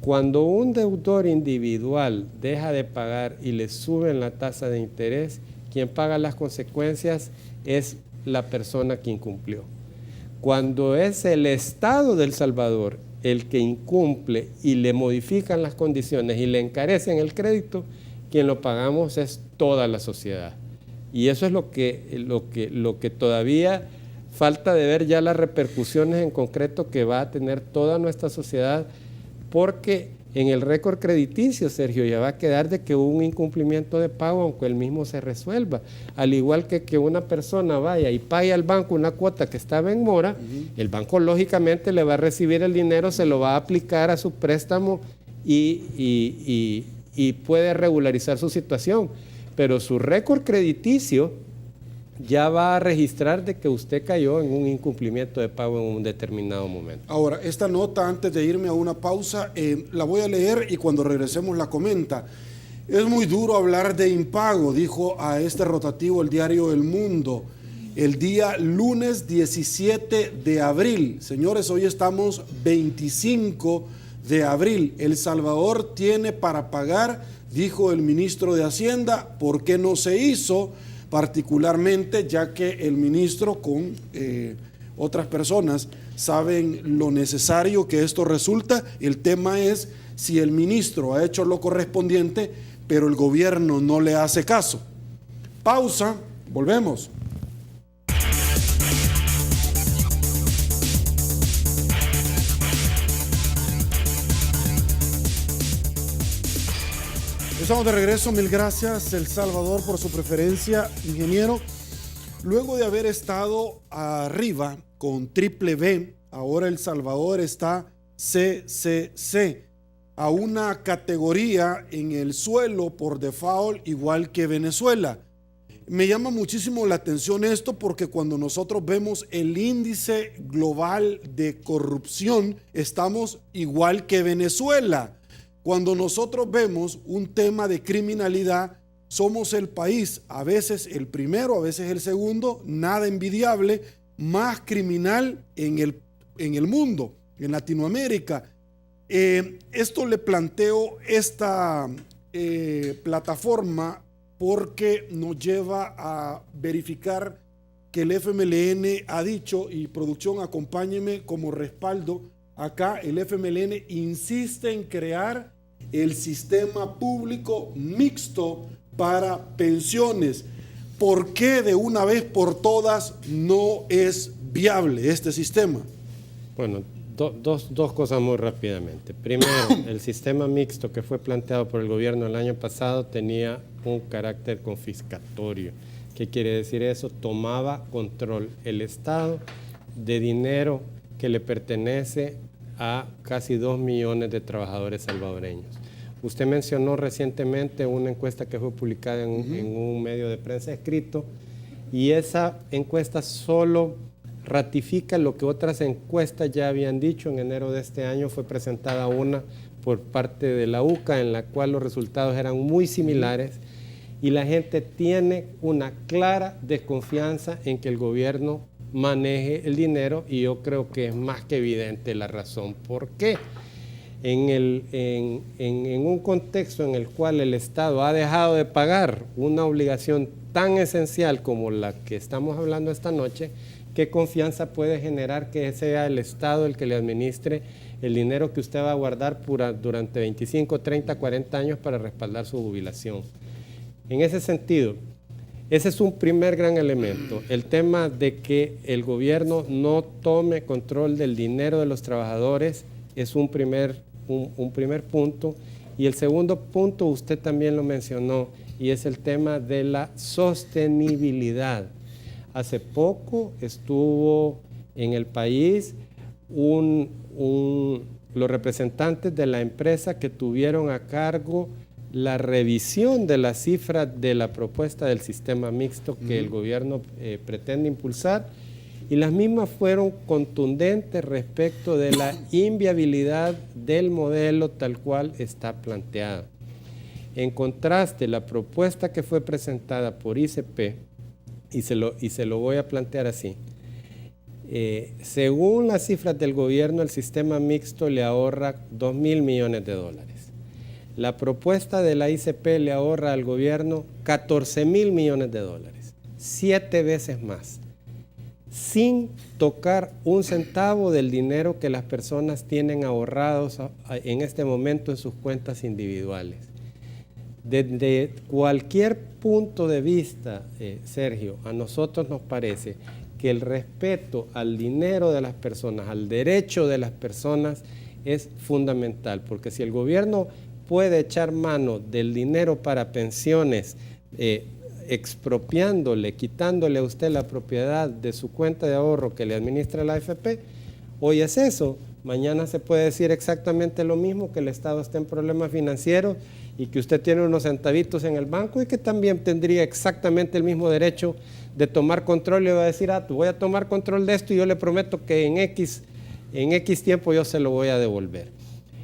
cuando un deudor individual deja de pagar y le suben la tasa de interés, quien paga las consecuencias es la persona que incumplió. Cuando es el Estado de El Salvador el que incumple y le modifican las condiciones y le encarecen el crédito, quien lo pagamos es toda la sociedad. Y eso es lo que todavía falta de ver ya las repercusiones en concreto que va a tener toda nuestra sociedad, porque en el récord crediticio, Sergio, ya va a quedar de que hubo un incumplimiento de pago, aunque el mismo se resuelva. Al igual que una persona vaya y pague al banco una cuota que estaba en mora, el banco lógicamente le va a recibir el dinero, se lo va a aplicar a su préstamo y puede regularizar su situación. Pero su récord crediticio ya va a registrar de que usted cayó en un incumplimiento de pago en un determinado momento. Ahora, esta nota, antes de irme a una pausa, la voy a leer y cuando regresemos la comenta. Es muy duro hablar de impago, dijo a este rotativo el diario El Mundo, el día lunes 17 de abril. Señores, hoy estamos 25 de abril. El Salvador tiene para pagar, dijo el ministro de Hacienda. ¿Por qué no se hizo? Particularmente ya que el ministro con otras personas saben lo necesario que esto resulta. El tema es si el ministro ha hecho lo correspondiente, pero el gobierno no le hace caso. Pausa, volvemos. Estamos de regreso, mil gracias El Salvador por su preferencia, ingeniero. Luego de haber estado arriba con triple B, ahora El Salvador está CCC, a una categoría en el suelo por default igual que Venezuela. Me llama muchísimo la atención esto porque cuando nosotros vemos el índice global de corrupción, estamos igual que Venezuela. Cuando nosotros vemos un tema de criminalidad, somos el país, a veces el primero, a veces el segundo, nada envidiable, más criminal en el mundo, en Latinoamérica. Esto le planteo esta plataforma porque nos lleva a verificar que el FMLN ha dicho, y producción, acompáñeme como respaldo, acá el FMLN insiste en crear el sistema público mixto para pensiones. ¿Por qué de una vez por todas no es viable este sistema? Bueno, dos cosas muy rápidamente. Primero, el sistema mixto que fue planteado por el gobierno el año pasado tenía un carácter confiscatorio. ¿Qué quiere decir eso? Tomaba control el Estado de dinero que le pertenece a casi 2 millones de trabajadores salvadoreños. Usted mencionó recientemente una encuesta que fue publicada en un medio de prensa escrito, y esa encuesta solo ratifica lo que otras encuestas ya habían dicho. En enero de este año fue presentada una por parte de la UCA en la cual los resultados eran muy similares y la gente tiene una clara desconfianza en que el gobierno maneje el dinero, y yo creo que es más que evidente la razón por qué. En un contexto en el cual el Estado ha dejado de pagar una obligación tan esencial como la que estamos hablando esta noche, ¿qué confianza puede generar que sea el Estado el que le administre el dinero que usted va a guardar durante 25, 30, 40 años para respaldar su jubilación? En ese sentido, ese es un primer gran elemento, el tema de que el gobierno no tome control del dinero de los trabajadores es un primer punto. Y el segundo punto usted también lo mencionó, y es el tema de la sostenibilidad. Hace poco estuvo en el país los representantes de la empresa que tuvieron a cargo la revisión de la cifra de la propuesta del sistema mixto que el gobierno pretende impulsar, y las mismas fueron contundentes respecto de la inviabilidad del modelo tal cual está planteado. En contraste, la propuesta que fue presentada por ICP, y se lo voy a plantear así, según las cifras del gobierno, el sistema mixto le ahorra 2.000 millones de dólares. La propuesta de la ICP le ahorra al gobierno 14.000 millones de dólares, 7 veces más, sin tocar un centavo del dinero que las personas tienen ahorrados en este momento en sus cuentas individuales. Desde cualquier punto de vista, Sergio, a nosotros nos parece que el respeto al dinero de las personas, al derecho de las personas, es fundamental, porque si el gobierno puede echar mano del dinero para pensiones, expropiándole, quitándole a usted la propiedad de su cuenta de ahorro que le administra la AFP, hoy es eso, mañana se puede decir exactamente lo mismo, que el Estado está en problemas financieros y que usted tiene unos centavitos en el banco y que también tendría exactamente el mismo derecho de tomar control y va a decir, voy a tomar control de esto y yo le prometo que en X tiempo yo se lo voy a devolver.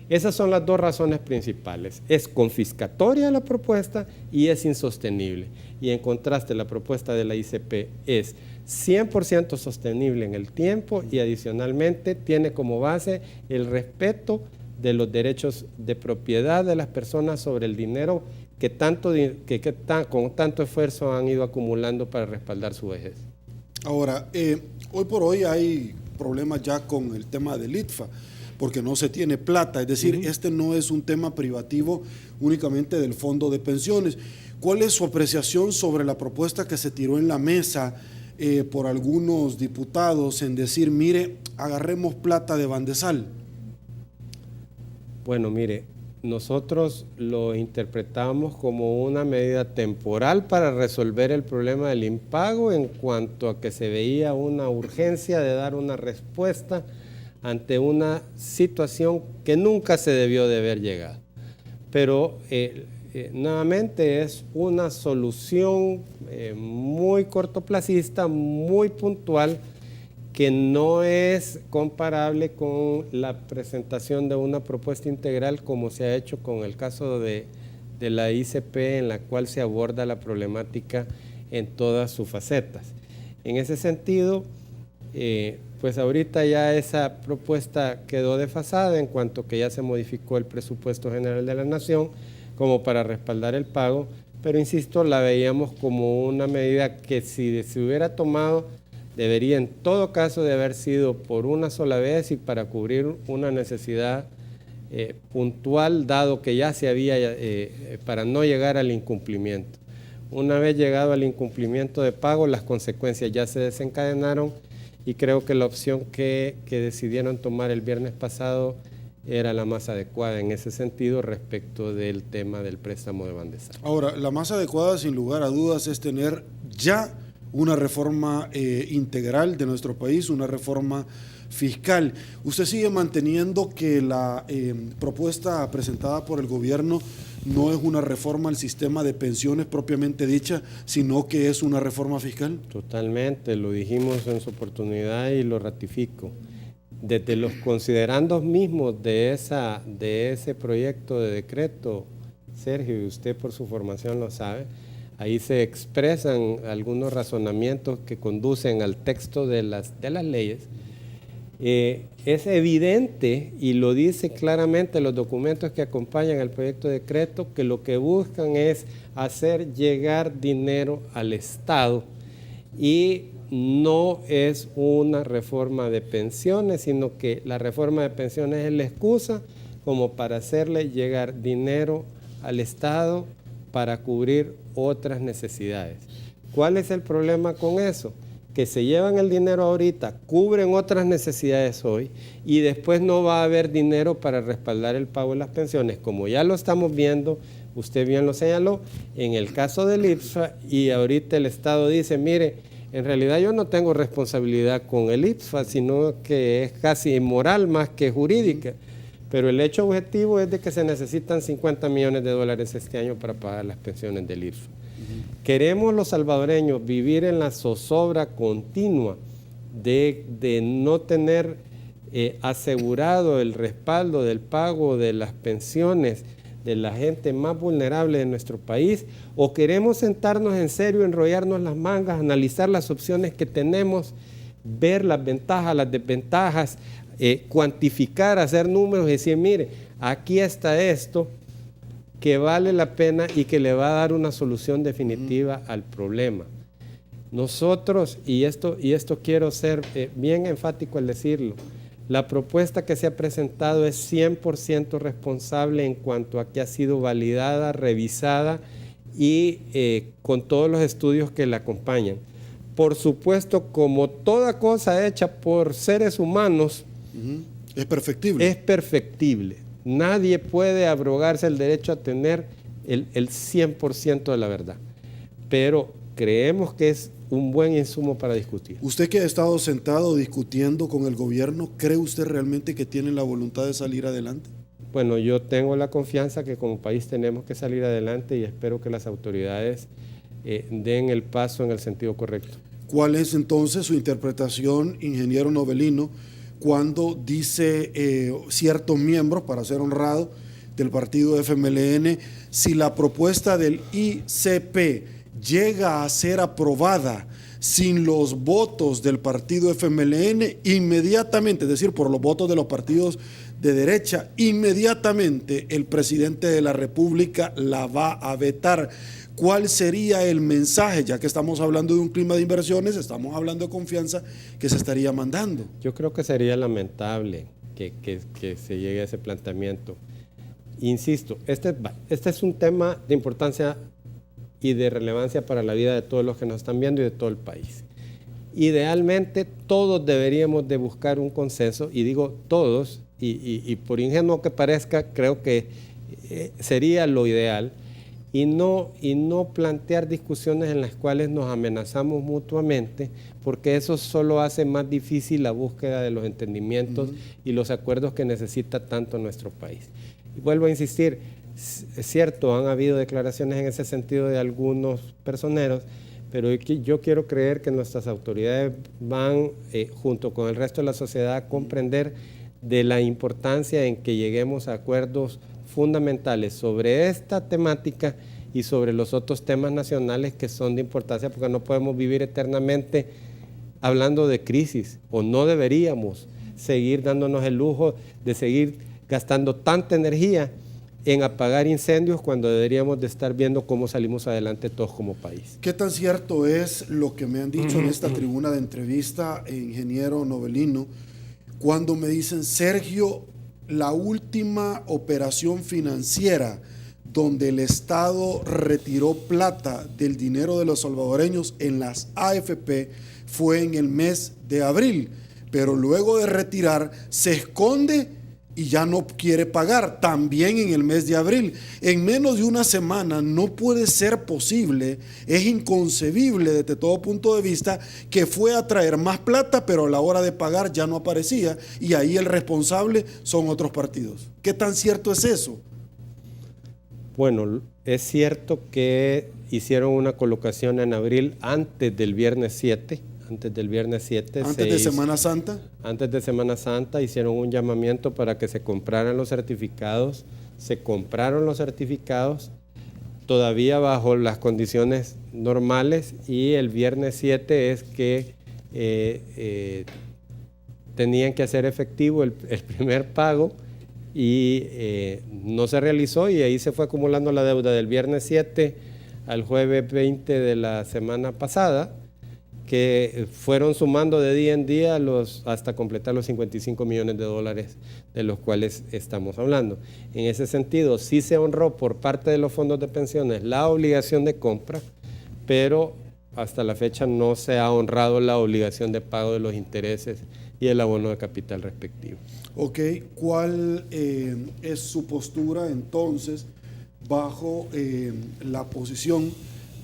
Esas son las dos razones principales. Es confiscatoria la propuesta y es insostenible. Y en contraste, la propuesta de la ICP es 100% sostenible en el tiempo y adicionalmente tiene como base el respeto de los derechos de propiedad de las personas sobre el dinero que con tanto esfuerzo han ido acumulando para respaldar su vejez. Ahora, hoy por hoy hay problemas ya con el tema del ITFA, porque no se tiene plata, es decir, este no es un tema privativo únicamente del fondo de pensiones. ¿Cuál es su apreciación sobre la propuesta que se tiró en la mesa por algunos diputados en decir, mire, agarremos plata de Bandesal? Bueno, mire, nosotros lo interpretamos como una medida temporal para resolver el problema del impago en cuanto a que se veía una urgencia de dar una respuesta ante una situación que nunca se debió de haber llegado. Pero nuevamente es una solución muy cortoplacista, muy puntual, que no es comparable con la presentación de una propuesta integral como se ha hecho con el caso de la ICP, en la cual se aborda la problemática en todas sus facetas. En ese sentido, pues ahorita ya esa propuesta quedó desfasada en cuanto que ya se modificó el presupuesto general de la Nación como para respaldar el pago, pero insisto, la veíamos como una medida que si se hubiera tomado debería en todo caso de haber sido por una sola vez y para cubrir una necesidad puntual, dado que ya se había, para no llegar al incumplimiento. Una vez llegado al incumplimiento de pago, las consecuencias ya se desencadenaron y creo que la opción que decidieron tomar el viernes pasado era la más adecuada en ese sentido respecto del tema del préstamo de Bandesal. Ahora, la más adecuada sin lugar a dudas es tener ya una reforma integral de nuestro país, una reforma fiscal. ¿Usted sigue manteniendo que la propuesta presentada por el gobierno no es una reforma al sistema de pensiones propiamente dicha, sino que es una reforma fiscal? Totalmente, lo dijimos en su oportunidad y lo ratifico. Desde los considerandos mismos de ese proyecto de decreto, Sergio, y usted por su formación lo sabe, ahí se expresan algunos razonamientos que conducen al texto de las leyes. Es evidente, y lo dice claramente los documentos que acompañan al proyecto de decreto, que lo que buscan es hacer llegar dinero al Estado y no es una reforma de pensiones, sino que la reforma de pensiones es la excusa como para hacerle llegar dinero al Estado para cubrir otras necesidades. ¿Cuál es el problema con eso? Que se llevan el dinero ahorita, cubren otras necesidades hoy y después no va a haber dinero para respaldar el pago de las pensiones, como ya lo estamos viendo, usted bien lo señaló, en el caso del IPSFA, y ahorita el Estado dice, mire, en realidad yo no tengo responsabilidad con el IPSFA, sino que es casi moral más que jurídica. Pero el hecho objetivo es de que se necesitan $50 millones este año para pagar las pensiones del IPSFA. Queremos los salvadoreños vivir en la zozobra continua de no tener asegurado el respaldo del pago de las pensiones de la gente más vulnerable de nuestro país, o queremos sentarnos en serio, enrollarnos las mangas, analizar las opciones que tenemos, ver las ventajas, las desventajas, cuantificar, hacer números y decir, mire, aquí está esto que vale la pena y que le va a dar una solución definitiva al problema. Nosotros, y esto quiero ser bien enfático al decirlo, la propuesta que se ha presentado es 100% responsable en cuanto a que ha sido validada, revisada y con todos los estudios que la acompañan. por supuesto, como toda cosa hecha por seres humanos, es perfectible. Es perfectible. Nadie puede abrogarse el derecho a tener el 100% de la verdad. Pero creemos que es un buen insumo para discutir. Usted que ha estado sentado discutiendo con el gobierno, ¿cree usted realmente que tienen la voluntad de salir adelante? Bueno, yo tengo la confianza que como país tenemos que salir adelante y espero que las autoridades den el paso en el sentido correcto. ¿Cuál es entonces su interpretación, ingeniero Novelino, cuando dice ciertos miembros, para ser honrado, del partido FMLN, si la propuesta del ICP llega a ser aprobada sin los votos del partido FMLN, inmediatamente, es decir, por los votos de los partidos de derecha, inmediatamente el presidente de la República la va a vetar? ¿Cuál sería el mensaje, ya que estamos hablando de un clima de inversiones, estamos hablando de confianza, que se estaría mandando? Yo creo que sería lamentable que se llegue a ese planteamiento. Insisto, este es un tema de importancia y de relevancia para la vida de todos los que nos están viendo y de todo el país. Idealmente, todos deberíamos de buscar un consenso, y digo todos, y por ingenuo que parezca, creo que sería lo ideal, y no plantear discusiones en las cuales nos amenazamos mutuamente, porque eso solo hace más difícil la búsqueda de los entendimientos y los acuerdos que necesita tanto nuestro país. Y vuelvo a insistir, es cierto, han habido declaraciones en ese sentido de algunos personeros, pero yo quiero creer que nuestras autoridades van, junto con el resto de la sociedad, a comprender de la importancia en que lleguemos a acuerdos fundamentales sobre esta temática y sobre los otros temas nacionales que son de importancia, porque no podemos vivir eternamente hablando de crisis, o no deberíamos seguir dándonos el lujo de seguir gastando tanta energía en apagar incendios cuando deberíamos de estar viendo cómo salimos adelante todos como país. ¿Qué tan cierto es lo que me han dicho en esta tribuna de entrevista, ingeniero Novelino, cuando me dicen, Sergio, la última operación financiera donde el Estado retiró plata del dinero de los salvadoreños en las AFP fue en el mes de abril, pero luego de retirar se esconde y ya no quiere pagar, también en el mes de abril? En menos de una semana no puede ser posible, es inconcebible desde todo punto de vista, que fue a traer más plata, pero a la hora de pagar ya no aparecía, y ahí el responsable son otros partidos. ¿Qué tan cierto es eso? Bueno, es cierto que hicieron una colocación en abril antes del viernes 7, antes de Semana Santa. Antes de Semana Santa hicieron un llamamiento para que se compraran los certificados. Se compraron los certificados todavía bajo las condiciones normales, y el viernes 7 es que tenían que hacer efectivo el primer pago, y no se realizó, y ahí se fue acumulando la deuda del viernes 7 al jueves 20 de la semana pasada, que fueron sumando de día en día hasta completar los $55 millones de los cuales estamos hablando. En ese sentido, sí se honró por parte de los fondos de pensiones la obligación de compra, pero hasta la fecha no se ha honrado la obligación de pago de los intereses y el abono de capital respectivo. Ok, ¿cuál es su postura entonces bajo la posición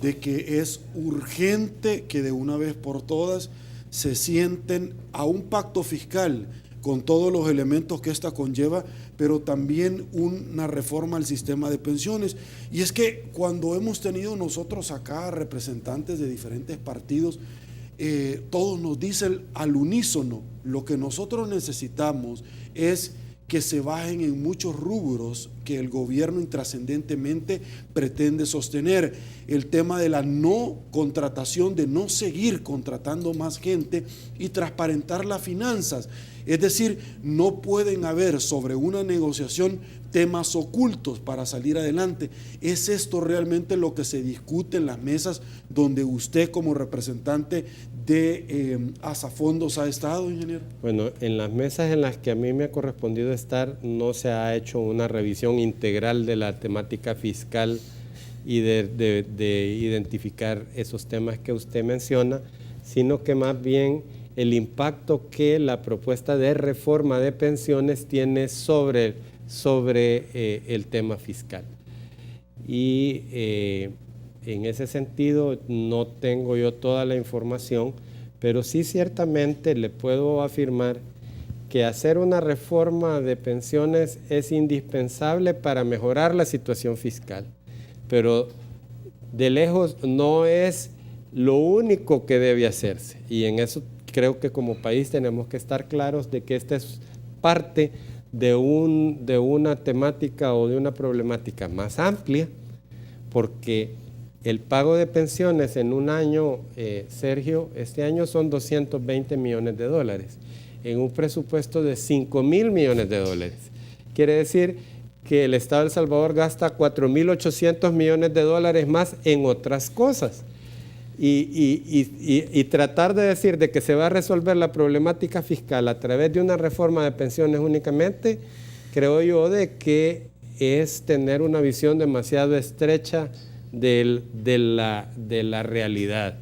de que es urgente que de una vez por todas se sienten a un pacto fiscal con todos los elementos que esta conlleva, pero también una reforma al sistema de pensiones? Y es que cuando hemos tenido nosotros acá representantes de diferentes partidos, todos nos dicen al unísono, lo que nosotros necesitamos es que se bajen en muchos rubros que el gobierno intrascendentemente pretende sostener. El tema de la no contratación, de no seguir contratando más gente y transparentar las finanzas. Es decir, no pueden haber sobre una negociación temas ocultos para salir adelante. ¿Es esto realmente lo que se discute en las mesas donde usted como representante de Asafondos ha estado, ingeniero? Bueno, en las mesas en las que a mí me ha correspondido estar no se ha hecho una revisión integral de la temática fiscal y de identificar esos temas que usted menciona. sino que más bien el impacto que la propuesta de reforma de pensiones tiene sobre el tema fiscal. Y en ese sentido no tengo yo toda la información, pero sí ciertamente le puedo afirmar que hacer una reforma de pensiones es indispensable para mejorar la situación fiscal, pero de lejos no es lo único que debe hacerse, y en eso creo que como país tenemos que estar claros de que esta es parte de una temática o de una problemática más amplia, porque el pago de pensiones en un año, Sergio, este año son 220 millones de dólares, en un presupuesto de 5.000 millones de dólares. Quiere decir que el Estado de El Salvador gasta 4.800 millones de dólares más en otras cosas. Y tratar de decir de que se va a resolver la problemática fiscal a través de una reforma de pensiones únicamente, creo yo de que es tener una visión demasiado estrecha de la realidad.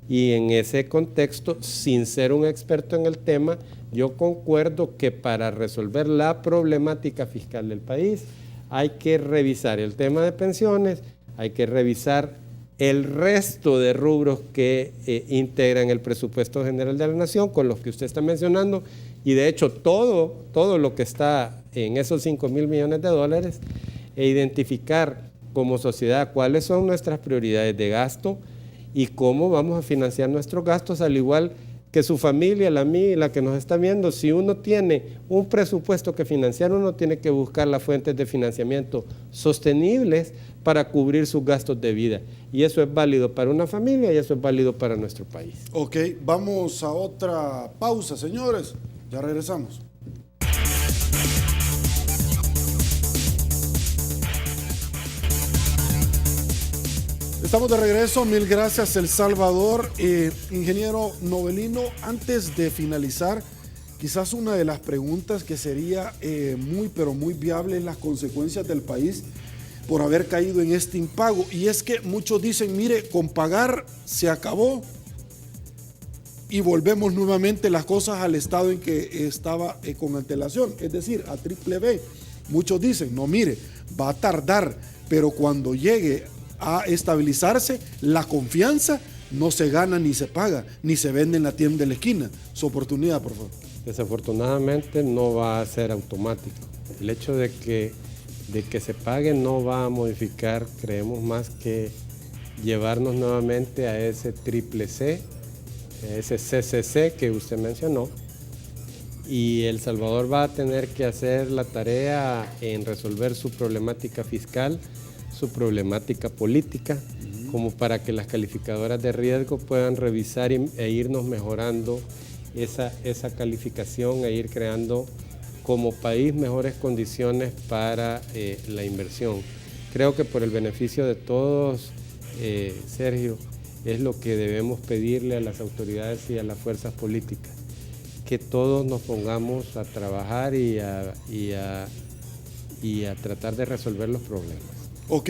Y en ese contexto, sin ser un experto en el tema, yo concuerdo que para resolver la problemática fiscal del país hay que revisar el tema de pensiones, hay que revisar el resto de rubros que integran el presupuesto general de la nación, con los que usted está mencionando, y de hecho todo lo que está en esos 5.000 millones de dólares, e identificar como sociedad cuáles son nuestras prioridades de gasto y cómo vamos a financiar nuestros gastos, al igual que su familia, la mía y la que nos está viendo. Si uno tiene un presupuesto que financiar, uno tiene que buscar las fuentes de financiamiento sostenibles para cubrir sus gastos de vida. Y eso es válido para una familia y eso es válido para nuestro país. Ok, vamos a otra pausa, señores. Ya regresamos. Estamos de regreso, mil gracias El Salvador. Ingeniero Novelino, antes de finalizar, quizás una de las preguntas que sería muy viable es las consecuencias del país por haber caído en este impago. Y es que muchos dicen, mire, con pagar se acabó y volvemos nuevamente las cosas al estado en que estaba con antelación, es decir, a triple B. Muchos dicen, no, mire, va a tardar, pero cuando llegue a estabilizarse, la confianza no se gana ni se paga, ni se vende en la tienda de la esquina. Su oportunidad, por favor. Desafortunadamente no va a ser automático. El hecho de que se pague no va a modificar, creemos, más que llevarnos nuevamente a ese triple C, ese CCC que usted mencionó, y El Salvador va a tener que hacer la tarea en resolver su problemática fiscal, su problemática política, como para que las calificadoras de riesgo puedan revisar e irnos mejorando esa calificación e ir creando como país mejores condiciones para la inversión. Creo que por el beneficio de todos, Sergio, es lo que debemos pedirle a las autoridades y a las fuerzas políticas, que todos nos pongamos a trabajar y a tratar de resolver los problemas. Ok,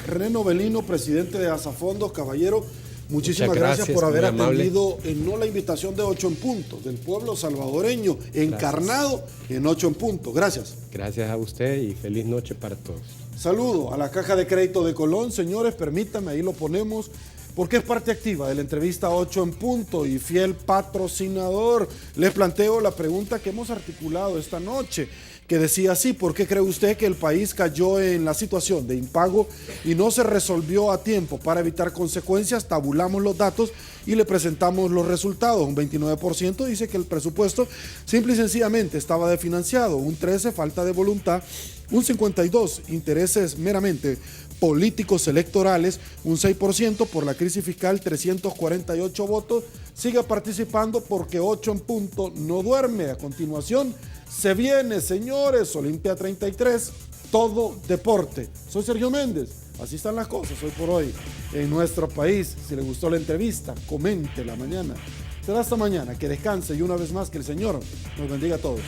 René Novelino, presidente de Asafondos, caballero, muchísimas gracias por haber atendido no la invitación de 8 en punto, del pueblo salvadoreño, encarnado en 8 en punto. Gracias. Gracias a usted y feliz noche para todos. Saludo a la Caja de Crédito de Colón. Señores, permítanme, ahí lo ponemos, porque es parte activa de la entrevista 8 en punto y fiel patrocinador. Les planteo la pregunta que hemos articulado esta noche, que decía así: ¿por qué cree usted que el país cayó en la situación de impago y no se resolvió a tiempo? Para evitar consecuencias, tabulamos los datos y le presentamos los resultados. Un 29% dice que el presupuesto simple y sencillamente estaba desfinanciado, un 13% falta de voluntad, un 52% intereses meramente políticos electorales, un 6% por la crisis fiscal, 348 votos. Siga participando porque 8 en punto no duerme. A continuación se viene, señores, Olimpia 33, todo deporte. Soy Sergio Méndez. Así están las cosas hoy por hoy en nuestro país. Si le gustó la entrevista, coméntela mañana. Será hasta mañana. Que descanse y una vez más que el Señor nos bendiga a todos.